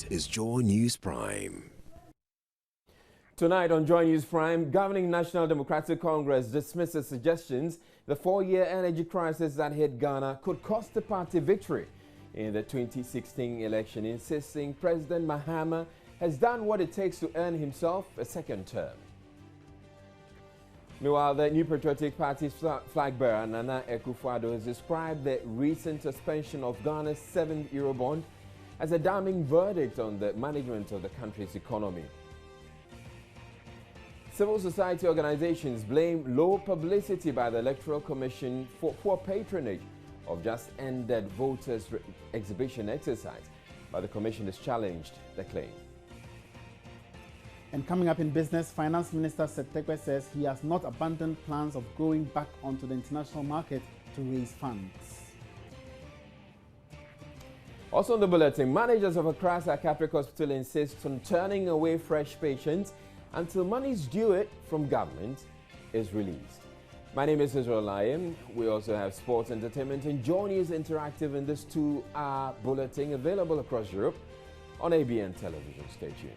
is Joy News Prime. Tonight on Joy News Prime, governing National Democratic Congress dismisses suggestions the four-year energy crisis that hit Ghana could cost the party victory in the 2016 election, insisting President Mahama has done what it takes to earn himself a second term. Meanwhile, the New Patriotic Party's flag bearer, Nana Akufo-Addo, has described the recent suspension of Ghana's 7th Eurobond as a damning verdict on the management of the country's economy. Civil society organizations blame low publicity by the Electoral Commission for poor patronage of just-ended voters' exhibition exercise, but the commission has challenged the claim. And coming up in business, Finance Minister Setekwe says he has not abandoned plans of going back onto the international market to raise funds. Also on the bulletin, managers of Accra Psychiatric Hospital insist on turning away fresh patients until monies due it from government is released. My name is Israel Lion. We also have sports, entertainment, and Joy News Interactive in this 2-hour bulletin available across Europe on ABN Television. Stay tuned.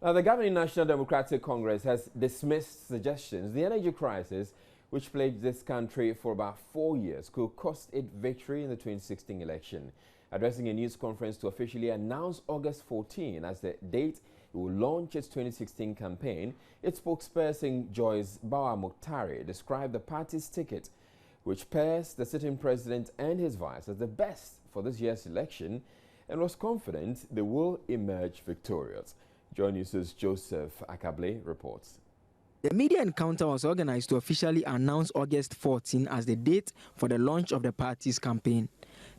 Now, the governing National Democratic Congress has dismissed suggestions the energy crisis, which plagued this country for about 4 years, could cost it victory in the 2016 election. Addressing a news conference to officially announce August 14 as the date it will launch its 2016 campaign, its spokesperson Joyce Bawah-Mokhtari described the party's ticket, which pairs the sitting president and his vice as the best for this year's election, and was confident they will emerge victorious. Joy News' Joseph Akable reports. The media encounter was organized to officially announce August 14 as the date for the launch of the party's campaign.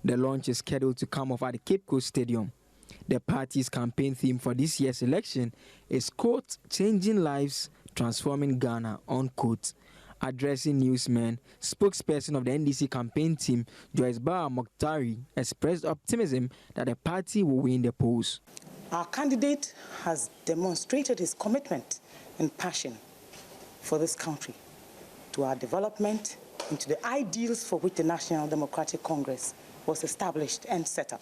The launch is scheduled to come off at the Cape Coast Stadium. The party's campaign theme for this year's election is, quote, changing lives, transforming Ghana, unquote. Addressing newsmen, spokesperson of the NDC campaign team, Joyce Bawah-Mokhtari, expressed optimism that the party will win the polls. Our candidate has demonstrated his commitment and passion for this country, to our development, and to the ideals for which the National Democratic Congress was established and set up.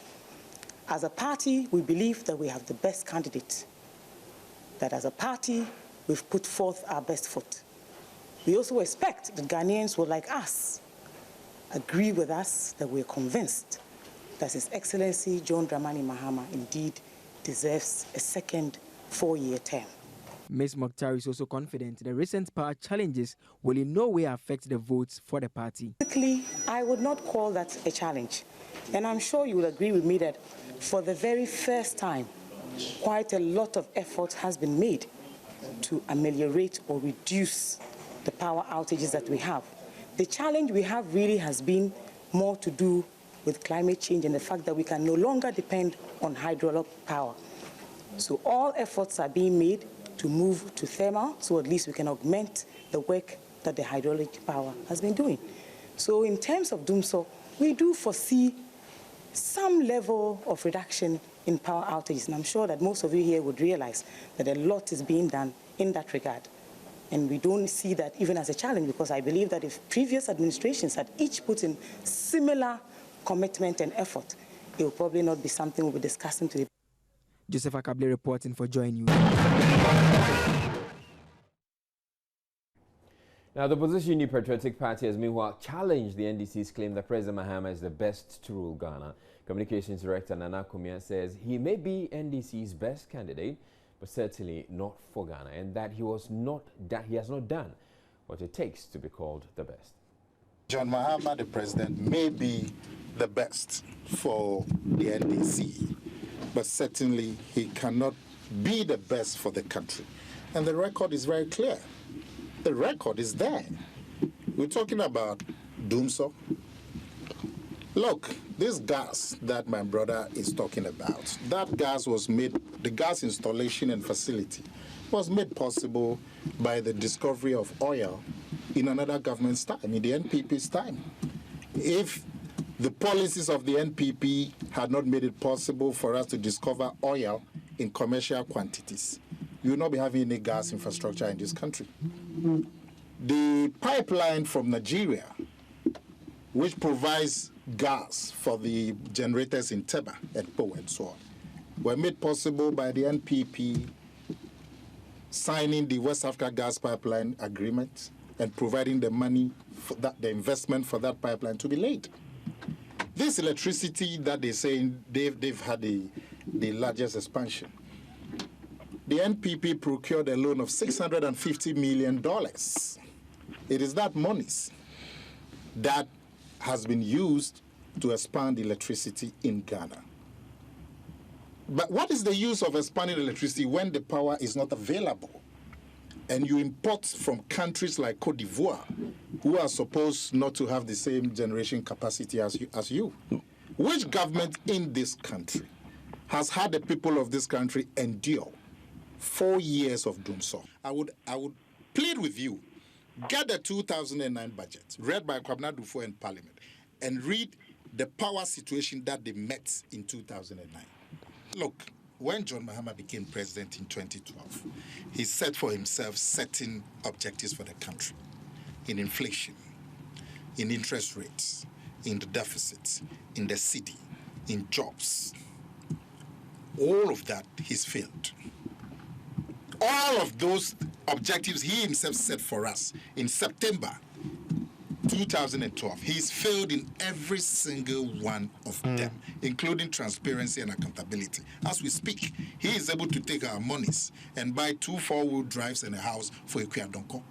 As a party, we believe that we have the best candidate, that as a party, we've put forth our best foot. We also expect that Ghanaians will, like us, agree with us that we're convinced that His Excellency John Dramani Mahama indeed deserves a second 4-year term. Ms. Mokhtari is also confident the recent power challenges will in no way affect the votes for the party. Basically, I would not call that a challenge. And I'm sure you will agree with me that for the very first time, quite a lot of effort has been made to ameliorate or reduce the power outages that we have. The challenge we have really has been more to do with climate change and the fact that we can no longer depend on hydraulic power. So all efforts are being made to move to thermal, so at least we can augment the work that the hydraulic power has been doing. So in terms of DUMSO, we do foresee some level of reduction in power outages, and I'm sure that most of you here would realize that a lot is being done in that regard. And we don't see that even as a challenge, because I believe that if previous administrations had each put in similar commitment and effort, it will probably not be something we'll be discussing today. Joseph Akable reporting for Joy News. Now, the opposition New Patriotic Party has meanwhile challenged the NDC's claim that President Mahama is the best to rule Ghana. Communications Director Nana Kumia says he may be NDC's best candidate, but certainly not for Ghana, and that he has not done what it takes to be called the best. John Mahama, the president, may be the best for the NDC, but certainly he cannot be the best for the country. And the record is very clear. The record is there. We're talking about DUMSO. Look, this gas that my brother is talking about, that gas was made, the gas installation and facility was made possible by the discovery of oil in another government's time, in the NPP's time. If the policies of the NPP had not made it possible for us to discover oil in commercial quantities, we will not be having any gas infrastructure in this country. The pipeline from Nigeria, which provides gas for the generators in Teba and Po and so on, were made possible by the NPP signing the West Africa Gas Pipeline Agreement and providing the money for that, the investment for that pipeline to be laid. This electricity that they're saying they've had the largest expansion. The NPP procured a loan of $650 million. It is that monies that has been used to expand electricity in Ghana. But what is the use of expanding electricity when the power is not available? And you import from countries like Cote d'Ivoire, who are supposed not to have the same generation capacity as you. Which government in this country has had the people of this country endure 4 years of doing so? I would plead with you, get the 2009 budget, read by Kwabena Dufo in Parliament, and read the power situation that they met in 2009. Look, when John Mahama became president in 2012, he set for himself certain objectives for the country in inflation, in interest rates, in the deficits, in the city, in jobs. All of that he's failed. All of those objectives he himself set for us in September 2012, he's failed in every single one of them, including transparency and accountability. As we speak, he is able to take our monies and buy 2 4-wheel drives and a house for Ikuya Donko.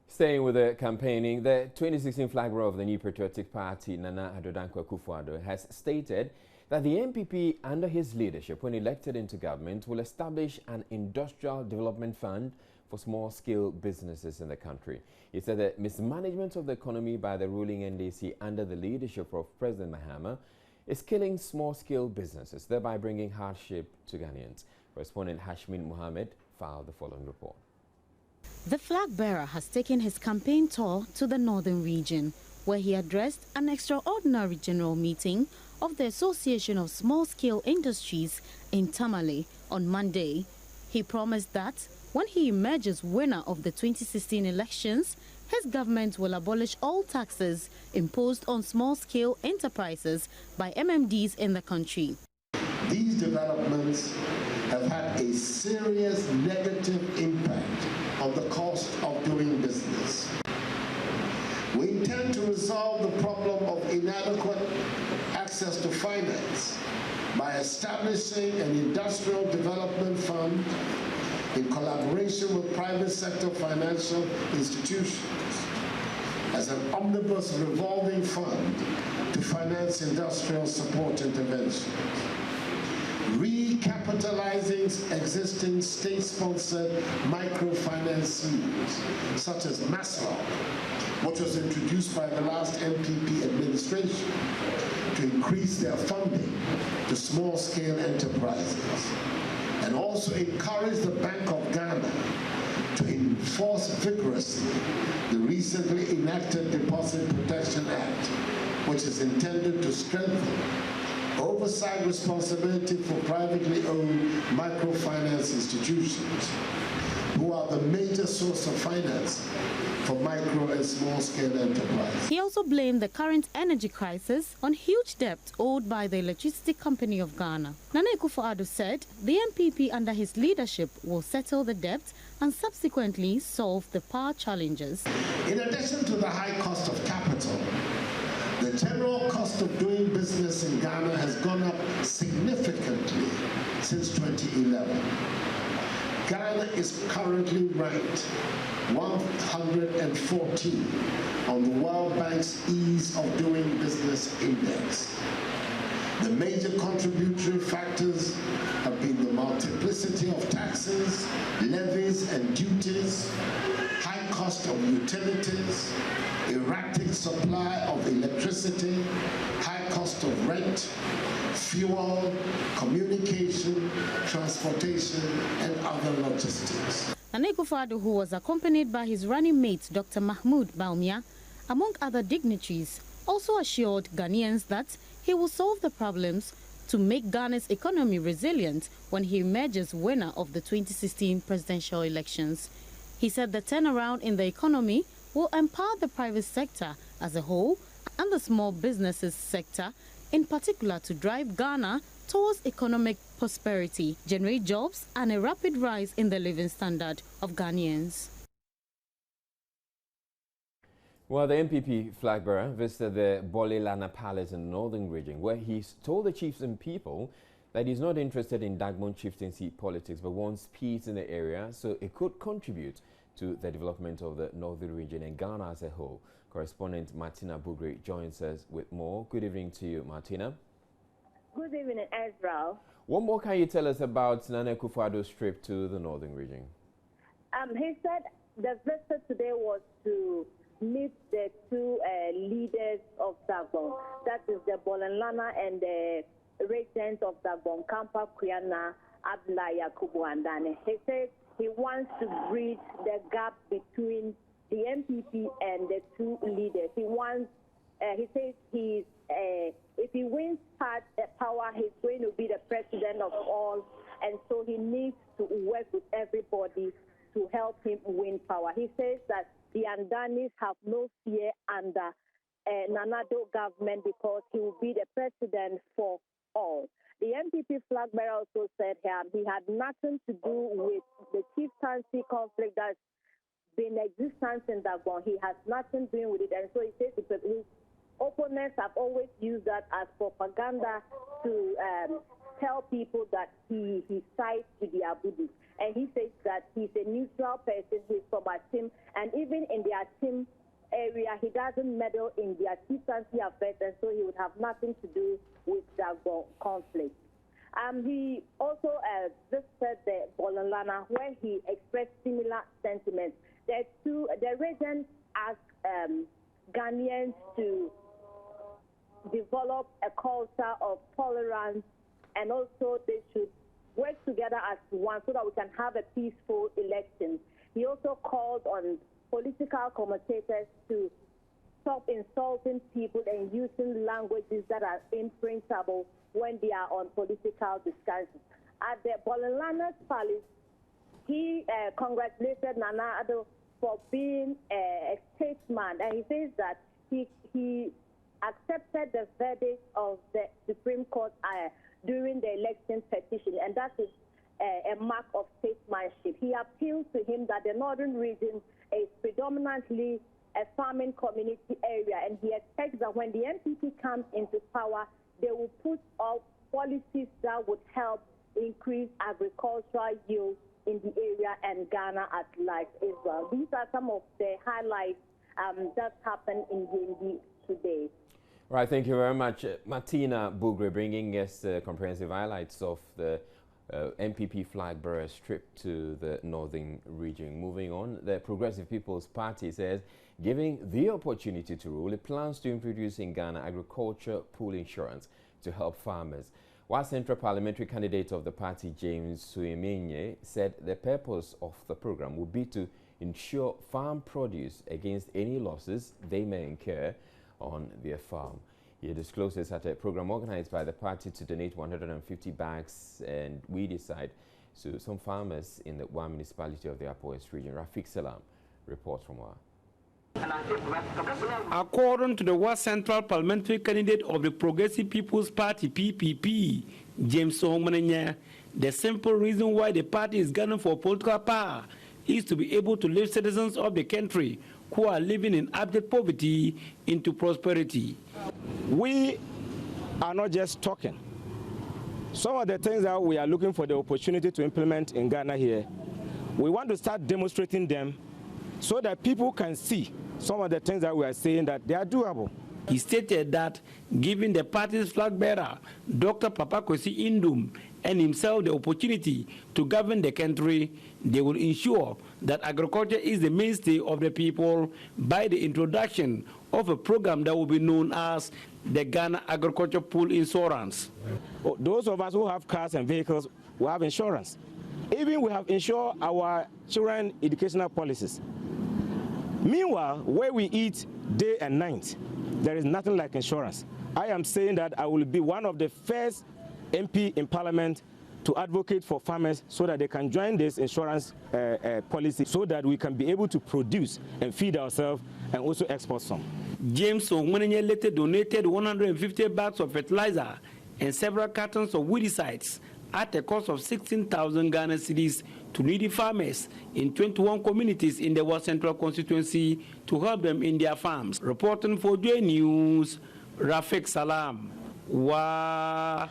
Staying with the campaigning, the 2016 flag bearer of the New Patriotic Party, Nana Addo Dankwa Akufo-Addo, has stated that the NPP, under his leadership, when elected into government, will establish an industrial development fund for small-scale businesses in the country. He said that mismanagement of the economy by the ruling NDC under the leadership of President Mahama is killing small-scale businesses, thereby bringing hardship to Ghanaians. Correspondent Hashmin Mohammed filed the following report. The flag bearer has taken his campaign tour to the northern region, where he addressed an extraordinary general meeting of the Association of Small-Scale Industries in Tamale on Monday. He promised that when he emerges winner of the 2016 elections, his government will abolish all taxes imposed on small-scale enterprises by MMDs in the country. These developments have had a serious negative impact on the cost of doing business. We intend to resolve the problem of inadequate access to finance by establishing an industrial development fund in collaboration with private sector financial institutions as an omnibus revolving fund to finance industrial support interventions. Recapitalizing existing state-sponsored microfinance schemes, such as MASLOC, which was introduced by the last NPP administration to increase their funding to small-scale enterprises, and also encourage the Bank of Ghana to enforce vigorously the recently enacted Deposit Protection Act, which is intended to strengthen oversight responsibility for privately owned microfinance institutions, who are the major source of finance for micro and small-scale enterprises. He also blamed the current energy crisis on huge debt owed by the Electricity Company of Ghana. Nana Akufo-Addo said the NPP under his leadership will settle the debt and subsequently solve the power challenges. In addition to the high cost of capital, the general cost of doing business in Ghana has gone up significantly since 2011. Ghana is currently ranked 114 on the World Bank's Ease of Doing Business Index. The major contributory factors have been the multiplicity of taxes, levies and duties, high cost of utilities, erratic supply of electricity, high cost of rent, fuel, communication, transportation, and other logistics. Nana Akufo-Addo, who was accompanied by his running mate, Dr. Mahmoud Baumia, among other dignitaries, also assured Ghanaians that he will solve the problems to make Ghana's economy resilient when he emerges winner of the 2016 presidential elections. He said the turnaround in the economy will empower the private sector as a whole and the small businesses sector in particular to drive Ghana towards economic prosperity, generate jobs and a rapid rise in the living standard of Ghanaians. Well, the MPP flag bearer visited the Bolelana Palace in the northern region, where he told the chiefs and people that he's not interested in Dagbon chieftaincy politics, but wants peace in the area so it could contribute to the development of the northern region and Ghana as a whole. Correspondent Martina Bugre joins us with more. Good evening to you, Martina. Good evening, Ezra. What more can you tell us about Nana Akufo-Addo's trip to the northern region? He said the visit today was to meet the two leaders of Dagbon. That is the Bolelana and the regent of Dagbon, Kampa Kuyana, Abdoulaye Yakubu Andane. He said he wants to bridge the gap between the MPP and the two leaders. He says if he wins power, he's going to be the president of all, and so he needs to work with everybody to help him win power. He says that the Andanis have no fear under Nana Addo government because he will be the president for all. The MPP flag bearer also said he had nothing to do with the chieftaincy conflict that's been in existence in Dagbon. He has nothing to do with it, and so he says his opponents have always used that as propaganda to tell people that he sides with the Abudis. And he says that he's a neutral person, he's from Atim, and even in the Atim area, he doesn't meddle in their chieftaincy affairs, and so he would have nothing to do with Dagbon conflict. He also visited the Bolelana, where he expressed similar sentiments. The regent asked Ghanaians to develop a culture of tolerance, and also they should work together as one so that we can have a peaceful election. He also called on political commentators to stop insulting people and using languages that are imprintable when they are on political discussions. At the Bolelana's palace, he congratulated Nana Addo for being a statesman, and he says that he accepted the verdict of the Supreme Court during the election petition, and that is a mark of statesmanship. He appealed to him that the northern region is predominantly a farming community area, and he expects that when the MPP comes into power, they will put up policies that would help increase agricultural yield in the area and Ghana at large as well. These are some of the highlights that happened in Yendi today. Right, thank you very much, Martina Bugre, bringing us comprehensive highlights of the MPP flag bearer's trip to the northern region. Moving on, the Progressive People's Party says, giving the opportunity to rule, it plans to introduce in Ghana agriculture pool insurance to help farmers. While Central Parliamentary candidate of the party, James Suemenye, said the purpose of the program would be to insure farm produce against any losses they may incur on their farm. He discloses at a program organized by the party to donate 150 bags and weedicide to some farmers in the Wa municipality of the Upper West region. Rafiq Salam reports from Wa. According to the Wa Central Parliamentary candidate of the Progressive People's Party, PPP, James Suemenye, the simple reason why the party is gunning for political power is to be able to lift citizens of the country who are living in abject poverty into prosperity. We are not just talking. Some of the things that we are looking for the opportunity to implement in Ghana here, we want to start demonstrating them so that people can see some of the things that we are saying that they are doable. He stated that giving the party's flag bearer, Dr. Papa Kwesi Indum, and himself the opportunity to govern the country, they will ensure that agriculture is the mainstay of the people by the introduction of a program that will be known as the Ghana Agriculture Pool Insurance. Those of us who have cars and vehicles will have insurance. Even we have insured our children educational policies. Meanwhile, where we eat day and night, there is nothing like insurance. I am saying that I will be one of the first MP in Parliament to advocate for farmers so that they can join this insurance policy so that we can be able to produce and feed ourselves and also export some. James Onwenenye later donated 150 bags of fertilizer and several cartons of weedicides at a cost of 16,000 Ghana cedis to needy farmers in 21 communities in the West Central constituency to help them in their farms. Reporting for J News, Rafik Salam. Wow.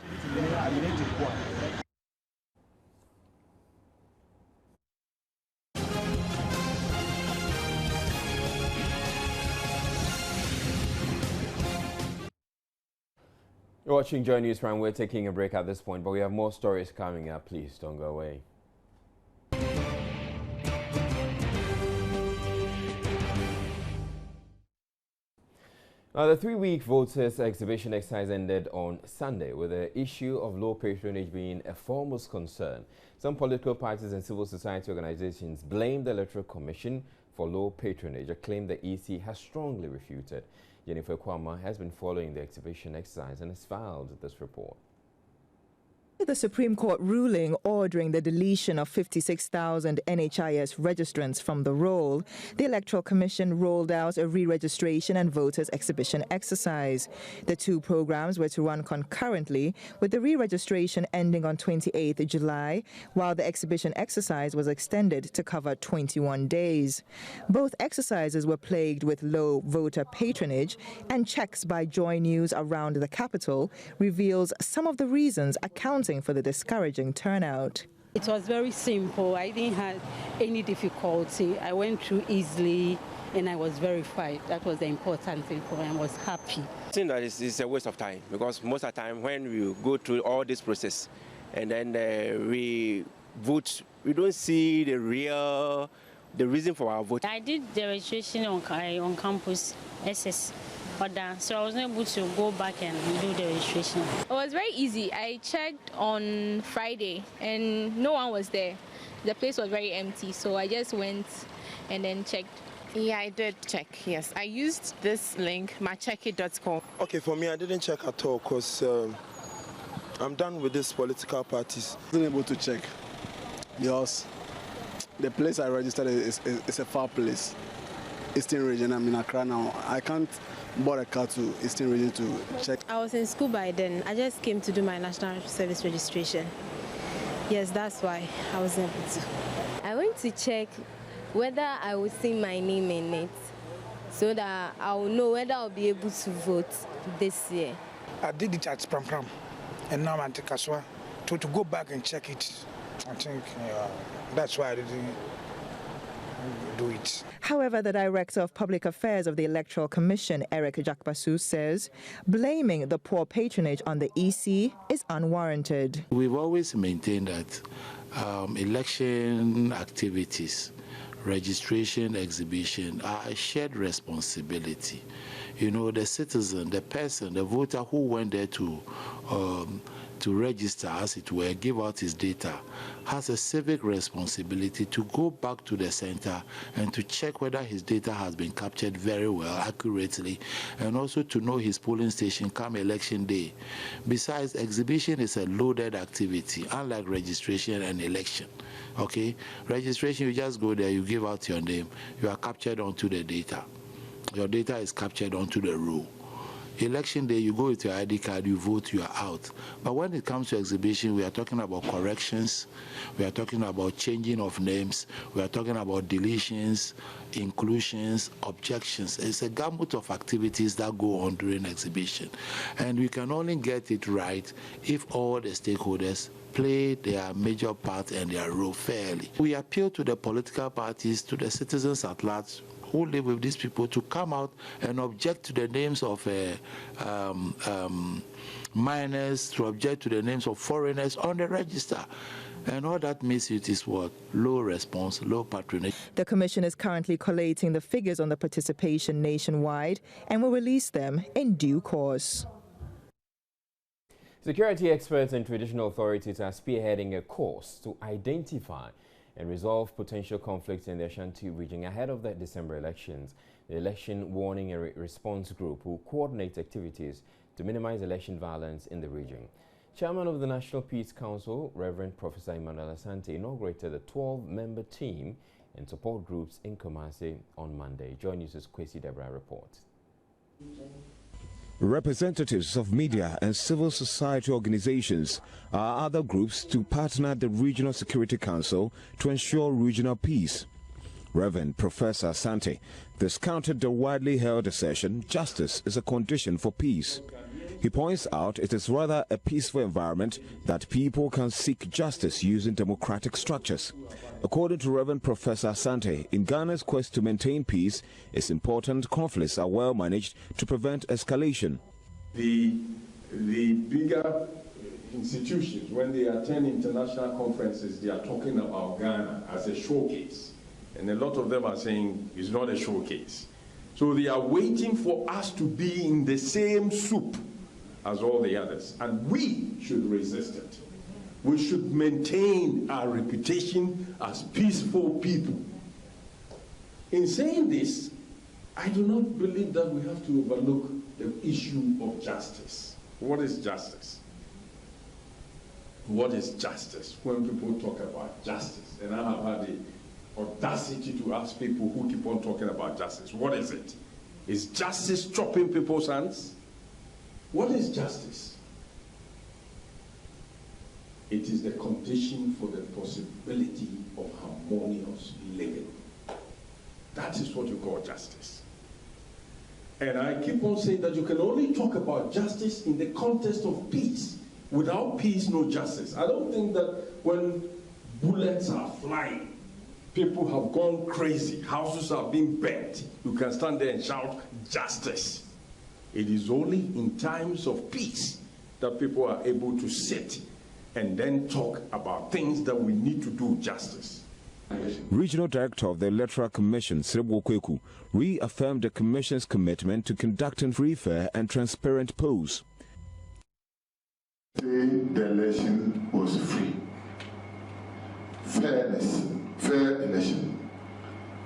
You're watching Joy News Prime. We're taking a break at this point, but we have more stories coming up. Please don't go away. Now, the 3-week voters exhibition exercise ended on Sunday with the issue of low patronage being a foremost concern. Some political parties and civil society organizations blamed the Electoral Commission for low patronage, a claim the EC has strongly refuted. Jennifer Kwama has been following the exhibition exercise and has filed this report. The Supreme Court ruling ordering the deletion of 56,000 NHIS registrants from the roll, the Electoral Commission rolled out a re-registration and voters exhibition exercise. The two programs were to run concurrently, with the re-registration ending on 28th July, while the exhibition exercise was extended to cover 21 days. Both exercises were plagued with low voter patronage, and checks by Joy News around the capital reveals some of the reasons accounting for the discouraging turnout. It was very simple. I didn't have any difficulty. I went through easily and I was verified. That was the important thing for me. I was happy. I think that it's a waste of time because most of the time when we go through all this process and then we vote, we don't see the reason for our vote. I did the registration on campus SS. So I was not able to go back and do the registration. It was very easy. I checked on Friday and no one was there. The place was very empty, so I just went and then checked. Yeah, I did check, yes. I used this link, mycheckit.com. Okay, for me, I didn't check at all because I'm done with these political parties. I wasn't able to check because the place I registered is a far place. Eastern region, I'm in Accra now. I can't board a car to Eastern region to check. I was in school by then. I just came to do my national service registration. Yes, that's why I was able to. I went to check whether I would see my name in it so that I will know whether I'll be able to vote this year. I did it at Pram Pram and now I'm at Kaswa. To go back and check it, I think that's why I didn't do it. However, the Director of Public Affairs of the Electoral Commission, Eric Jakbasu, says blaming the poor patronage on the EC is unwarranted. We've always maintained that election activities, registration, exhibition are a shared responsibility. You know, the citizen, the person, the voter who went there to register, as it were, give out his data, has a civic responsibility to go back to the center and to check whether his data has been captured very well, accurately, and also to know his polling station come election day. Besides, exhibition is a loaded activity, unlike registration and election. Okay? Registration, you just go there, you give out your name, you are captured onto the data. Your data is captured onto the roll. Election day, you go with your ID card, you vote, you are out. But when it comes to exhibition, we are talking about corrections, we are talking about changing of names, we are talking about deletions, inclusions, objections. It's a gamut of activities that go on during exhibition. And we can only get it right if all the stakeholders play their major part and their role fairly. We appeal to the political parties, to the citizens at large, who live with these people, to come out and object to the names of minors, to object to the names of foreigners on the register. And all that means it is what? Low response, low patronage. The Commission is currently collating the figures on the participation nationwide and will release them in due course. Security experts and traditional authorities are spearheading a course to identify and resolve potential conflicts in the Ashanti region ahead of the December elections. The Election Warning and Response Group will coordinate activities to minimize election violence in the region. Chairman of the National Peace Council, Reverend Professor Emmanuel Asante, inaugurated a 12-member team and support groups in Kumasi on Monday. Joy News' Kwesi Debra reports. Representatives of media and civil society organizations are other groups to partner at the Regional Security Council to ensure regional peace. Reverend Professor Asante discounted the widely held assertion justice is a condition for peace. He points out it is rather a peaceful environment that people can seek justice using democratic structures. According to Reverend Professor Asante, in Ghana's quest to maintain peace, it's important conflicts are well managed to prevent escalation. The bigger institutions, when they attend international conferences, they are talking about Ghana as a showcase. And a lot of them are saying it's not a showcase. So they are waiting for us to be in the same soup as all the others. And we should resist it. We should maintain our reputation as peaceful people. In saying this, I do not believe that we have to overlook the issue of justice. What is justice? What is justice? When people talk about justice, and I have had the audacity to ask people who keep on talking about justice, what is it? Is justice chopping people's hands? What is justice? It is the condition for the possibility of harmonious living. That is what you call justice. And I keep on saying that you can only talk about justice in the context of peace. Without peace, no justice. I don't think that when bullets are flying, people have gone crazy, houses are being burnt, you can stand there and shout justice. It is only in times of peace that people are able to sit and then talk about things that we need to do justice. Regional Director of the Electoral Commission, Srebo Kweku, reaffirmed the Commission's commitment to conducting free, fair and transparent polls. The election was free. Fairness, fair election.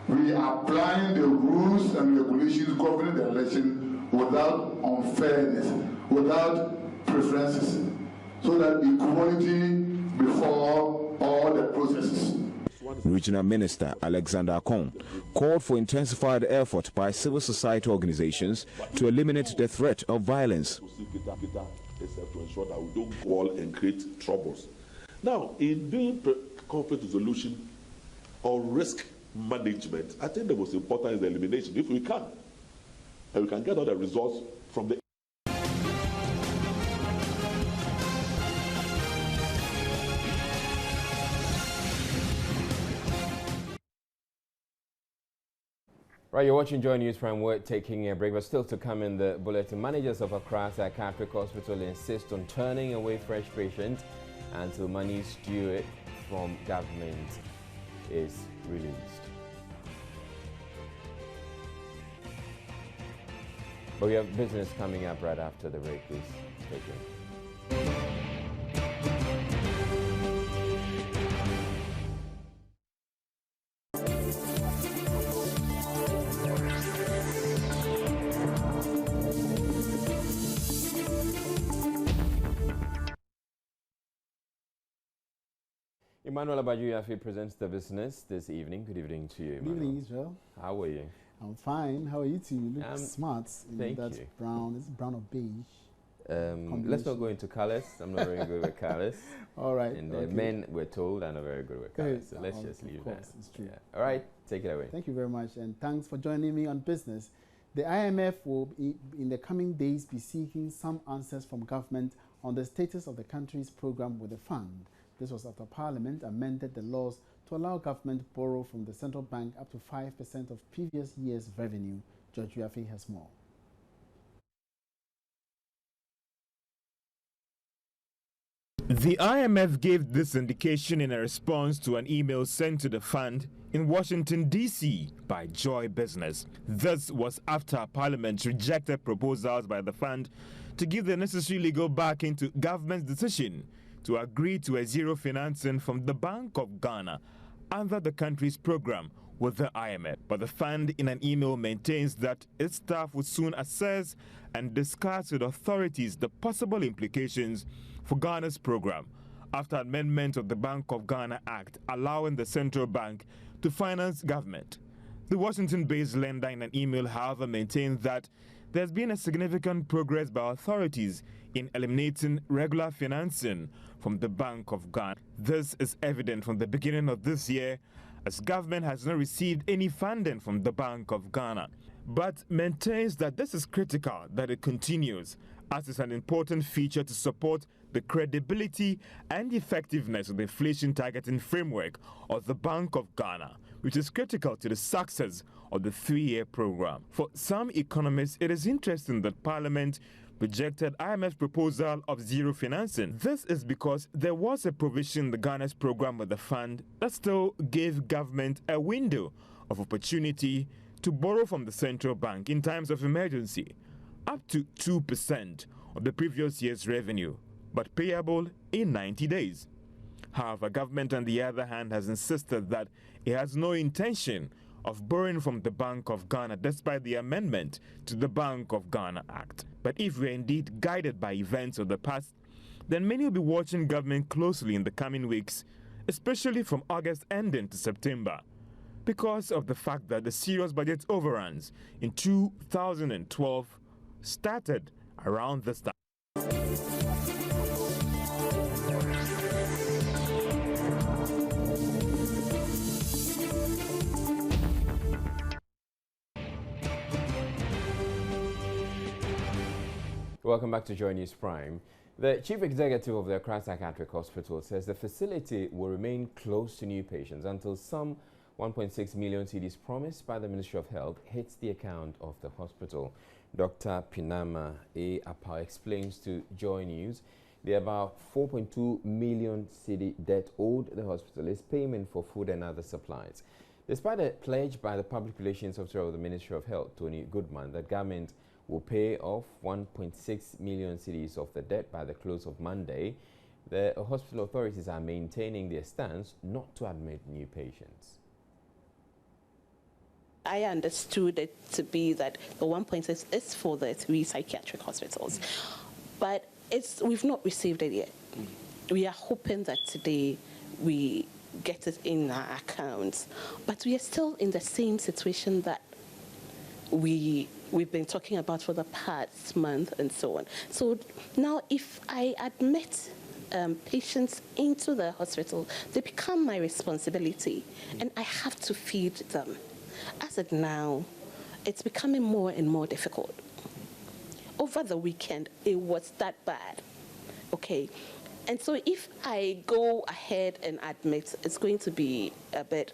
We are applying the rules and regulations governing the election without unfairness, without preferences, so that equality before all the processes. Regional Minister Alexander Akon called for intensified effort by civil society organizations to eliminate the threat of violence. To ensure that we don't fall and create troubles. Now, in doing conflict resolution or risk management, I think the most important is the elimination, if we can. And we can get all the results from the Right, you're watching Joy News Prime. We're taking a break, but still to come in the bulletin. Managers of Accra Psychiatric Hospital insist on turning away fresh patients until money due from government is released. But we have business coming up right after the break. Please stay tuned. Emmanuel Abaju-Yafi presents the business this evening. Good evening to you, Emmanuel. Good evening, Israel. How are you? I'm fine. How are you two? You look smart. Thank That's you. Brown. It's brown or beige. Let's not go into colors. I'm not very good with colors. All right. And the men, we're told, are not very good with colors. So let's just leave that. It's true. Yeah. All right. Take it away. Thank you very much. And thanks for joining me on business. The IMF will, in the coming days, be seeking some answers from government on the status of the country's program with the fund. This was after Parliament amended the laws to allow government to borrow from the central bank up to 5% of previous year's revenue. George Yafi has more. The IMF gave this indication in a response to an email sent to the fund in Washington, D.C. by Joy Business. This was after Parliament rejected proposals by the fund to give the necessary legal backing to government's decision to agree to a zero financing from the Bank of Ghana under the country's program with the IMF. But the fund in an email maintains that its staff will soon assess and discuss with authorities the possible implications for Ghana's program after amendment of the Bank of Ghana Act allowing the central bank to finance government. The Washington-based lender in an email, however, maintained that there's been a significant progress by authorities in eliminating regular financing from the Bank of Ghana. This is evident from the beginning of this year, as government has not received any funding from the Bank of Ghana, but maintains that this is critical that it continues, as it's an important feature to support the credibility and effectiveness of the inflation targeting framework of the Bank of Ghana, which is critical to the success of the 3-year program. For some economists, it is interesting that Parliament rejected IMF's proposal of zero financing. This is because there was a provision in the Ghana's program with the fund that still gave government a window of opportunity to borrow from the central bank in times of emergency, up to 2% of the previous year's revenue, but payable in 90 days. However, government, on the other hand, has insisted that it has no intention of borrowing from the Bank of Ghana despite the amendment to the Bank of Ghana Act. But if we're indeed guided by events of the past, then many will be watching government closely in the coming weeks, especially from August ending to September, because of the fact that the serious budget overruns in 2012 started around this time. Welcome back to Joy News Prime. The chief executive of the Accra Psychiatric Hospital says the facility will remain closed to new patients until some 1.6 million cedis promised by the Ministry of Health hits the account of the hospital. Dr. Pinama A. Apa explains to Joy News the about 4.2 million cedi debt owed the hospital is payment for food and other supplies. Despite a pledge by the Public Relations Officer of the Ministry of Health, Tony Goodman, that government will pay off 1.6 million cedis of the debt by the close of Monday, the hospital authorities are maintaining their stance not to admit new patients. I understood it to be that the 1.6 is for the 3 psychiatric hospitals, but we've not received it yet. We are hoping that today we get it in our accounts, but we are still in the same situation that we've been talking about for the past month and so on. So now if I admit patients into the hospital, they become my responsibility and I have to feed them. As of now, it's becoming more and more difficult. Over the weekend, it was that bad, okay? And so if I go ahead and admit, it's going to be a bit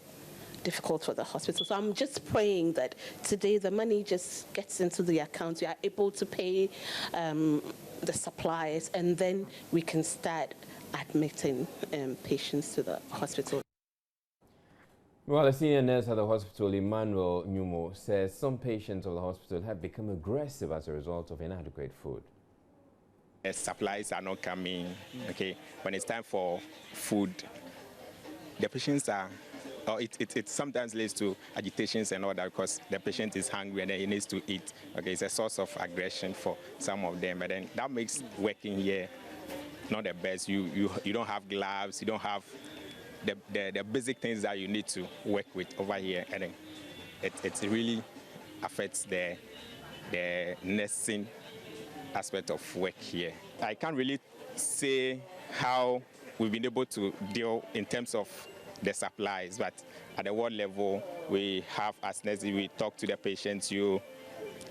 difficult for the hospital. So I'm just praying that today the money just gets into the account. We are able to pay the supplies, and then we can start admitting patients to the hospital. Well, a senior nurse at the hospital, Emmanuel Nyumo, says some patients of the hospital have become aggressive as a result of inadequate food. Supplies are not coming. Okay, when it's time for food, the patients are. It sometimes leads to agitations and all that because the patient is hungry and then he needs to eat. Okay, it's a source of aggression for some of them, and then that makes working here not the best. You don't have gloves, you don't have the basic things that you need to work with over here, and then it really affects the nursing aspect of work here. I can't really say how we've been able to deal in terms of the supplies, but at the ward level, we have, as nurses, we talk to the patients, you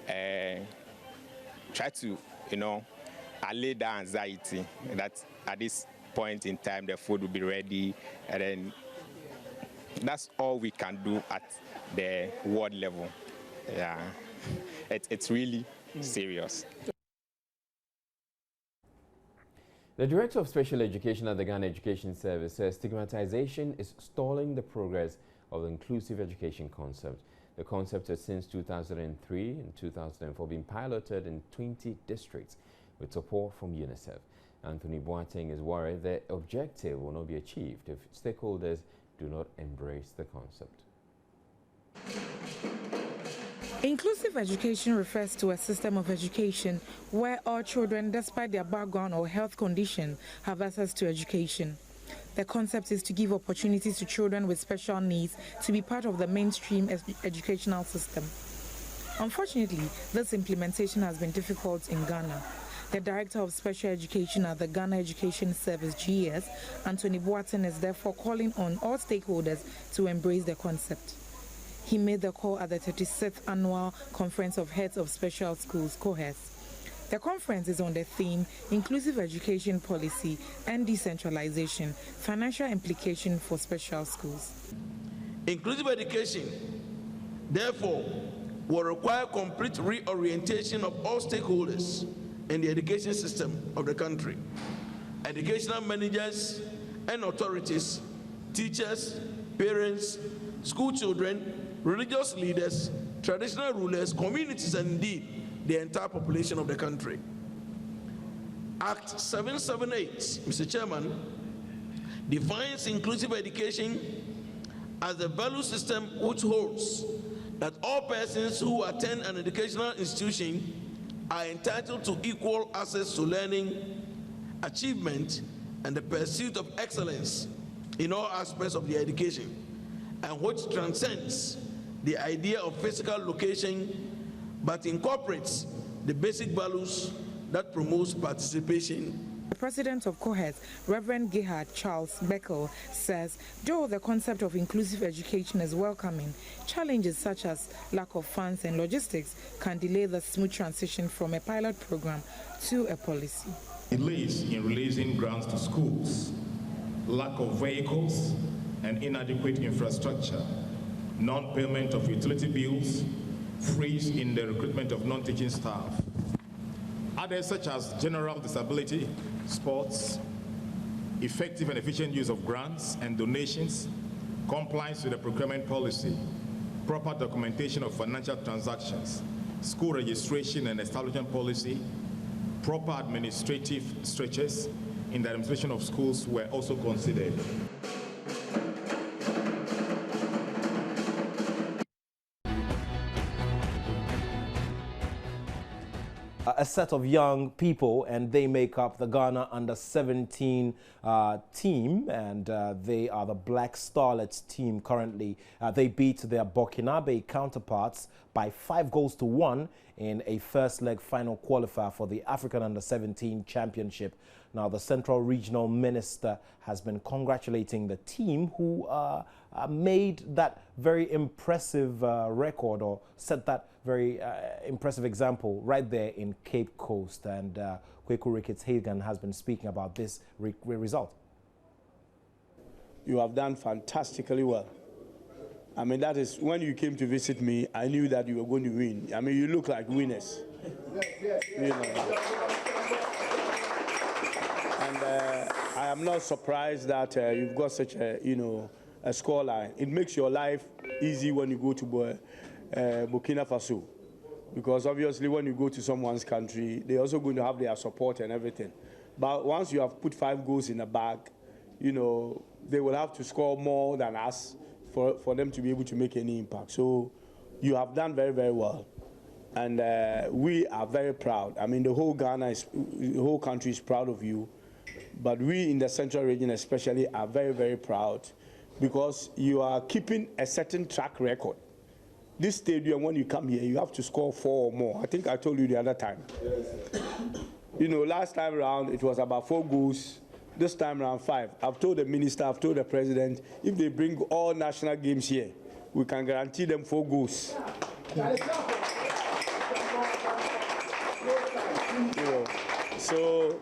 try to, allay the anxiety that at this point in time, the food will be ready, and then that's all we can do at the ward level. Yeah, it's really serious. The Director of Special Education at the Ghana Education Service says stigmatization is stalling the progress of the inclusive education concept. The concept has since 2003 and 2004 been piloted in 20 districts with support from UNICEF. Anthony Boateng is worried the objective will not be achieved if stakeholders do not embrace the concept. Inclusive education refers to a system of education where all children, despite their background or health condition, have access to education. The concept is to give opportunities to children with special needs to be part of the mainstream educational system. Unfortunately, this implementation has been difficult in Ghana. The Director of Special Education at the Ghana Education Service, GES, Anthony Boateng, is therefore calling on all stakeholders to embrace the concept. He made the call at the 36th Annual Conference of Heads of Special Schools, COHES. The conference is on the theme Inclusive Education Policy and Decentralization, Financial Implication for Special Schools. Inclusive education, therefore, will require complete reorientation of all stakeholders in the education system of the country. Educational managers and authorities, teachers, parents, school children, religious leaders, traditional rulers, communities, and indeed the entire population of the country. Act 778, Mr. Chairman, defines inclusive education as a value system which holds that all persons who attend an educational institution are entitled to equal access to learning, achievement, and the pursuit of excellence in all aspects of their education, and which transcends the idea of physical location but incorporates the basic values that promotes participation. The president of COHES, Reverend Gerhard Charles Beckel, says though the concept of inclusive education is welcoming, challenges such as lack of funds and logistics can delay the smooth transition from a pilot program to a policy. Delays in releasing grants to schools, lack of vehicles and inadequate infrastructure, non-payment of utility bills, freeze in the recruitment of non-teaching staff. Others such as general disability, sports, effective and efficient use of grants and donations, compliance with the procurement policy, proper documentation of financial transactions, school registration and establishment policy, proper administrative structures in the administration of schools were also considered. A set of young people, and they make up the Ghana Under-17 team, and they are the Black Starlets team currently. They beat their Burkinabe counterparts by 5-1 in a first leg final qualifier for the African Under-17 Championship. Now, the Central Regional Minister has been congratulating the team who made that very impressive record, or set that very impressive example right there in Cape Coast. And Kweku Ricketts-Hagan has been speaking about this result. You have done fantastically well. I mean, that is, when you came to visit me, I knew that you were going to win. I mean, you look like winners. You know. And I am not surprised that you've got such a, a scoreline. It makes your life easy when you go to Burkina Faso, because obviously when you go to someone's country, they're also going to have their support and everything. But once you have put 5 goals in the bag, they will have to score more than us for them to be able to make any impact. So you have done very, very well. And we are very proud. I mean, the whole country is proud of you. But we in the Central region especially are very, very proud, because you are keeping a certain track record. This stadium, when you come here, you have to score 4 or more. I think I told you the other time. Yes. Last time around, it was about 4 goals. This time around, 5. I've told the minister, I've told the president, if they bring all national games here, we can guarantee them 4 goals. So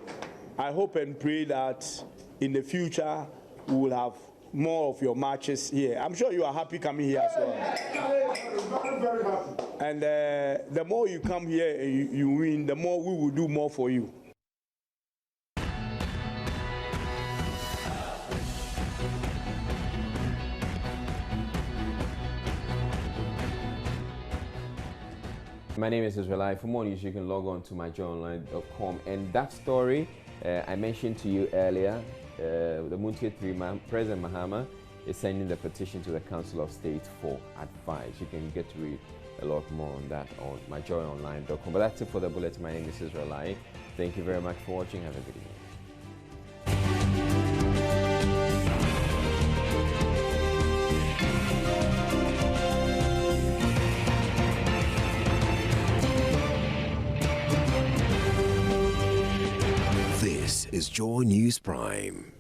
I hope and pray that in the future we will have more of your matches here. I'm sure you are happy coming here as well. And the more you come here and you win, the more we will do more for you. My name is Israel. For more news, you can log on to myjoyonline.com. And that story I mentioned to you earlier, the Muntia 3 President Mahama is sending the petition to the Council of State for advice. You can get to read a lot more on that on myjoyonline.com. But that's it for the bulletin. My name is Israel Lai. Thank you very much for watching. Have a good evening. This is Joy News Prime.